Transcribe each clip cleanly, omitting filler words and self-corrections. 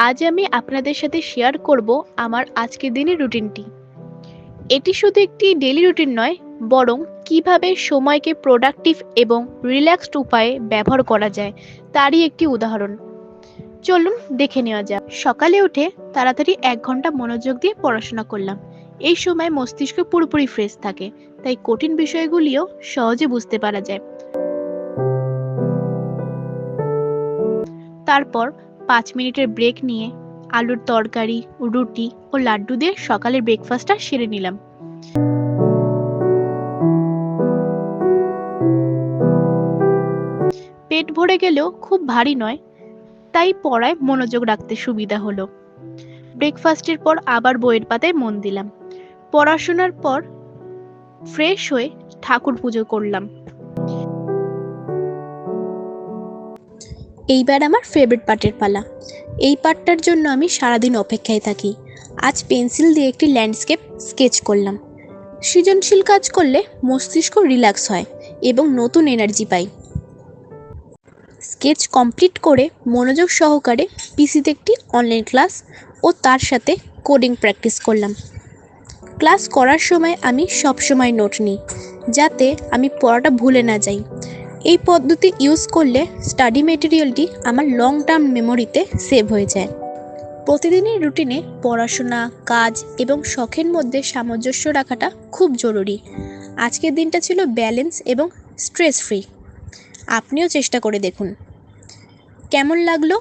আজ আমি আপনাদের সাথে শেয়ার করব আমার আজকের দিনের রুটিনটি। এটি শুধু একটি ডেইলি রুটিন নয়, বরং কিভাবে সময়কে প্রোডাক্টিভ এবং রিল্যাক্সড উপায়ে ব্যবহার করা যায় তারই একটি উদাহরণ। চলুন দেখে নেওয়া যাক। সকালে উঠে তাড়াতাড়ি 1 ঘন্টা মনোযোগ দিয়ে পড়াশোনা করলাম। এই সময় মস্তিষ্ক পুরোপুরি ফ্রেশ থাকে, তাই কঠিন বিষয়গুলিও সহজে বুঝতে পারা যায়। তারপর 5 মিনিটের ব্রেক নিয়ে আলুর তরকারি, রুটি ও লাড্ডু দিয়ে সকালের ব্রেকফাস্টটা সেরে নিলাম। পেট ভরে গেলেও খুব ভারী নয়, তাই পড়ায় মনোযোগ রাখতে সুবিধা হলো। ব্রেকফাস্টের পর আবার বইয়ের পাতায় মন দিলাম। পড়াশোনার পর ফ্রেশ হয়ে ঠাকুর পুজো করলাম। এইবার আমার ফেভারিট পার্টের পালা। এই পার্টটার জন্য আমি সারাদিন অপেক্ষায় থাকি। আজ পেন্সিল দিয়ে একটি ল্যান্ডস্কেপ স্কেচ করলাম। সৃজনশীল কাজ করলে মস্তিষ্ক রিল্যাক্স হয় এবং নতুন এনার্জি পাই। স্কেচ কমপ্লিট করে মনোযোগ সহকারে পিসিতে একটি অনলাইন ক্লাস ও তার সাথে কোডিং প্র্যাকটিস করলাম। ক্লাস করার সময় আমি সবসময় নোট নিই, যাতে আমি পড়াটা ভুলে না যাই। এই পদ্ধতি ইউজ করলে স্টাডি মেটেরিয়ালটি আমার লং টার্ম মেমোরিতে সেভ হয়ে যায়। প্রতিদিনের রুটিনে পড়াশোনা, কাজ এবং শখের মধ্যে সামঞ্জস্য রাখাটা খুব জরুরি। আজকের দিনটা ছিল ব্যালেন্স এবং স্ট্রেস ফ্রি। আপনিও চেষ্টা করে দেখুন। কেমন লাগলো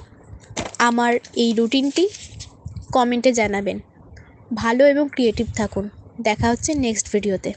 আমার এই রুটিনটি? কমেন্টে জানাবেন। ভালো এবং ক্রিয়েটিভ থাকুন। দেখা হচ্ছে নেক্সট ভিডিওতে।